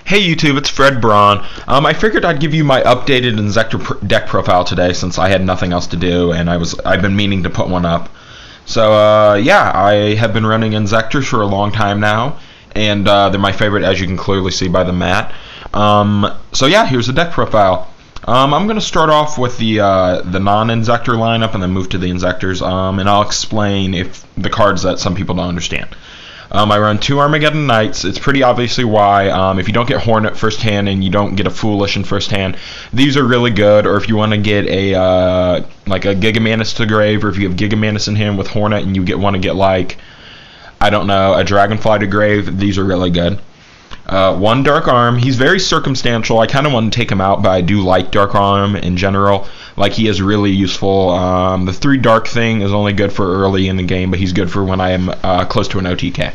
Hey YouTube, it's Fred Braun. I figured I'd give you my updated Inzektor deck profile today since I had nothing else to do and I've been meaning to put one up. So yeah, I have been running Inzektors for a long time now, and they're my favorite, as you can clearly see by the mat. So yeah, here's the deck profile. I'm going to start off with the non-Inzektor lineup and then move to the Inzektors, and I'll explain the cards that some people don't understand. I run 2 Armageddon Knights. It's pretty obviously why. If you don't get Hornet first hand and you don't get a Foolish in first hand, these are really good. Or if you want to get a Gigamantis to grave, or if you have Gigamantis in hand with Hornet and you want to get like, I don't know, a Dragonfly to grave, these are really good. 1 Dark Arm. He's very circumstantial. I kind of want to take him out, but I do like Dark Arm in general. Like, he is really useful. The 3 Dark thing is only good for early in the game, but he's good for when I am close to an OTK.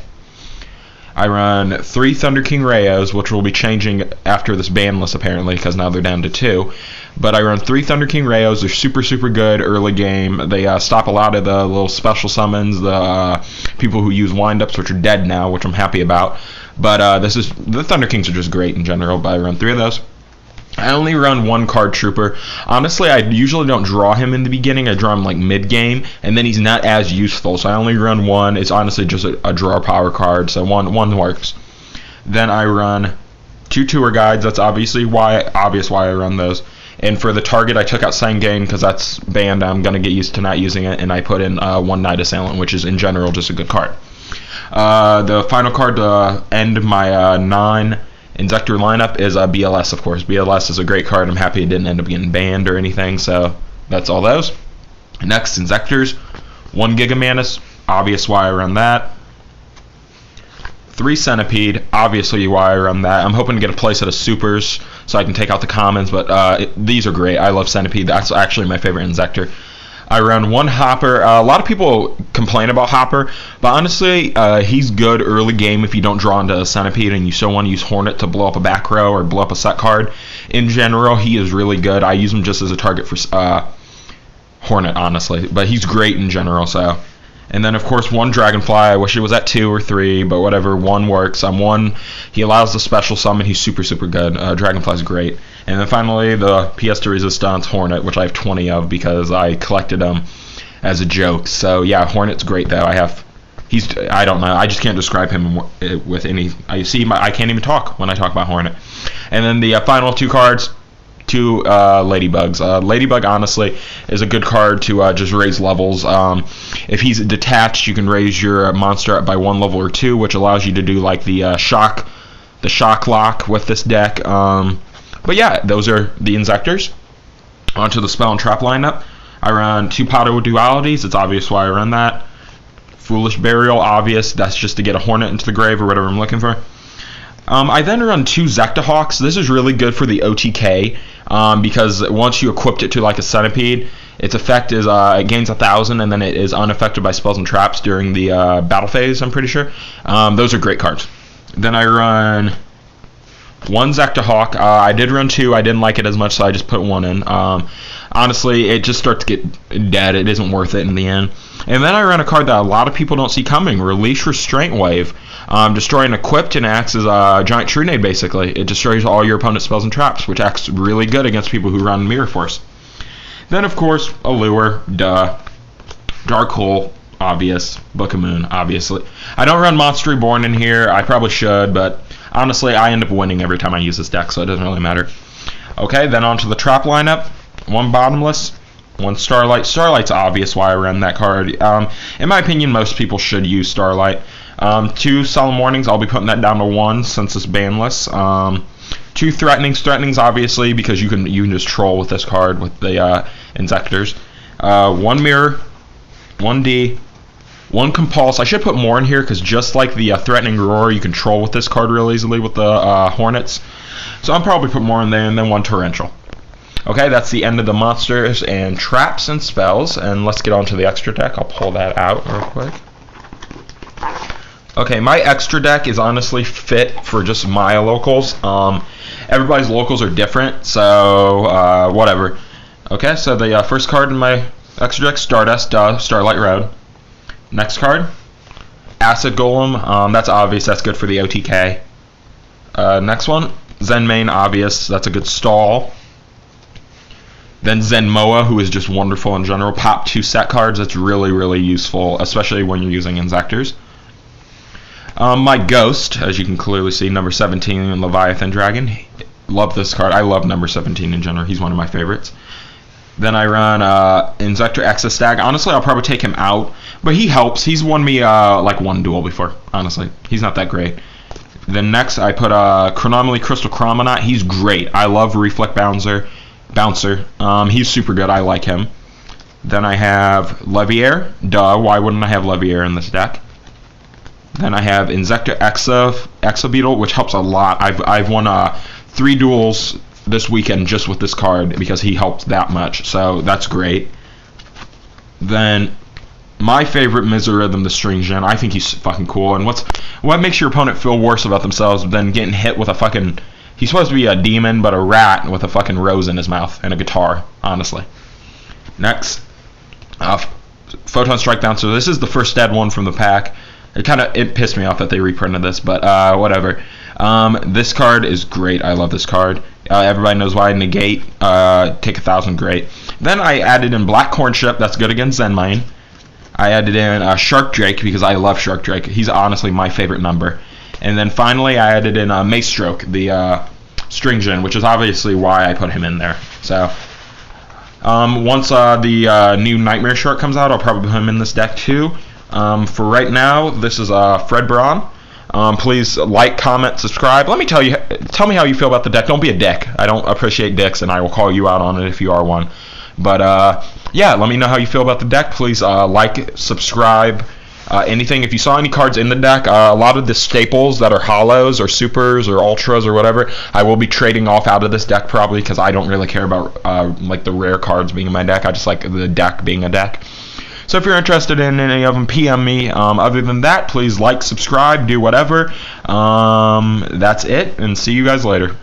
I run 3 Thunder King Rayos, which will be changing after this ban list apparently, because now they're down to 2. But I run 3 Thunder King Rayos. They're super, super good early game. They stop a lot of the little special summons, the people who use windups, which are dead now, which I'm happy about. But the Thunder Kings are just great in general, but I run 3 of those. I only run 1 Card Trooper. Honestly, I usually don't draw him in the beginning. I draw him like mid-game, and then he's not as useful. So I only run 1. It's honestly just a draw power card, so one works. Then I run 2 Tour Guides. That's obvious why I run those. And for the target, I took out Sangain because that's banned. I'm going to get used to not using it, and I put in 1 Night Assailant, which is in general just a good card. The final card to end my 9 Inzektor lineup is BLS, of course. BLS is a great card. I'm happy it didn't end up getting banned or anything, so that's all those. Next, Inzektors. 1 Gigamantis, obvious why I run that. 3 Centipede, obviously why I run that. I'm hoping to get a playset of Supers so I can take out the commons, but these are great. I love Centipede. That's actually my favorite Inzektor. I run 1 Hopper. A lot of people complain about Hopper, but honestly, he's good early game if you don't draw into a Centipede and you still want to use Hornet to blow up a back row or blow up a set card. In general, he is really good. I use him just as a target for Hornet, honestly, but he's great in general. So, and then of course 1 Dragonfly. I wish it was at 2 or 3, but whatever. 1 works. I'm 1. He allows the special summon. He's super, super good. Dragonfly's great. And then finally, the PS de Resistance Hornet, which I have 20 of because I collected them as a joke. So yeah, Hornet's great though. I don't know. I just can't describe him with any. I can't even talk when I talk about Hornet. And then the final 2 cards, 2 Ladybugs. Ladybug honestly is a good card to just raise levels. If he's detached, you can raise your monster up by 1 level or 2, which allows you to do like the shock lock with this deck. But yeah, those are the Inzektors. Onto the Spell and Trap lineup. I run 2 Pado Dualities. It's obvious why I run that. Foolish Burial, obvious. That's just to get a Hornet into the grave or whatever I'm looking for. I then run 2 Zektahawks. This is really good for the OTK because once you equipped it to like a Centipede, its effect is it gains 1,000 and then it is unaffected by spells and traps during the battle phase, I'm pretty sure. Those are great cards. Then I run 1 Zektahawk. I did run 2. I didn't like it as much, so I just put 1 in. Honestly, it just starts to get dead. It isn't worth it in the end. And then I run a card that a lot of people don't see coming, Release Restraint Wave. Destroying equipped and acts as a giant True Nade, basically. It destroys all your opponent's spells and traps, which acts really good against people who run Mirror Force. Then, of course, Allure, duh. Dark Hole, obvious. Book of Moon, obviously. I don't run Monster Reborn in here. I probably should, but honestly, I end up winning every time I use this deck, so it doesn't really matter. Okay, then on to the Trap lineup. 1 Bottomless, 1 Starlight. Starlight's obvious why I run that card. In my opinion, most people should use Starlight. 2 Solemn Warnings. I'll be putting that down to 1 since it's banless. 2 Threatenings. Threatenings, obviously, because you can just troll with this card with the Inzektors. 1 Mirror, 1 D, 1 Compulse. I should put more in here because just like the Threatening Roar, you can troll with this card real easily with the Hornets. So I'll probably put more in there, and then 1 Torrential. Okay, that's the end of the monsters and traps and spells, and let's get on to the extra deck. I'll pull that out real quick. Okay, my extra deck is honestly fit for just my locals. Everybody's locals are different, so whatever. Okay, so the first card in my extra deck, Stardust, Starlight Road. Next card, Acid Golem. That's obvious. That's good for the OTK. Next one, Zenmain, obvious. That's a good stall. Then Zenmoa, who is just wonderful in general. Pop 2 set cards. That's really, really useful, especially when you're using Inzektors. My Ghost, as you can clearly see, number 17 in Leviathan Dragon. Love this card. I love number 17 in general. He's one of my favorites. Then I run Inzektor Exostag. Honestly, I'll probably take him out, but he helps. He's won me like one duel before, honestly. He's not that great. Then next, I put Chronomaly Crystal Chromonaut. He's great. I love Reflect Bouncer. He's super good. I like him. Then I have Leviair. Duh, why wouldn't I have Leviair in this deck? Then I have Inzektor Exobeetle, which helps a lot. I've won 3 duels this weekend just with this card because he helped that much, so that's great. Then my favorite Miserythm, the Stringent. I think he's fucking cool. And what makes your opponent feel worse about themselves than getting hit with a fucking... He's supposed to be a demon, but a rat with a fucking rose in his mouth and a guitar, honestly. Next, Photon Strike Bouncer. This is the first dead one from the pack. It pissed me off that they reprinted this, but whatever. This card is great. I love this card. Everybody knows why. Negate, take 1,000, great. Then I added in Black Corn Ship. That's good against Zenmine. I added in Shark Drake because I love Shark Drake. He's honestly my favorite number. And then finally, I added in Mace Stroke, the Stringent, which is obviously why I put him in there. So once the new Nightmare Shark comes out, I'll probably put him in this deck too. For right now, this is Fred Braun. Please like, comment, subscribe. Tell me how you feel about the deck. Don't be a dick. I don't appreciate dicks, and I will call you out on it if you are one. But yeah, let me know how you feel about the deck. Please like, subscribe, anything. If you saw any cards in the deck, a lot of the staples that are hollows or supers or ultras or whatever, I will be trading off out of this deck probably because I don't really care about like the rare cards being in my deck. I just like the deck being a deck. So if you're interested in any of them, PM me. Other than that, please like, subscribe, do whatever. That's it, and see you guys later.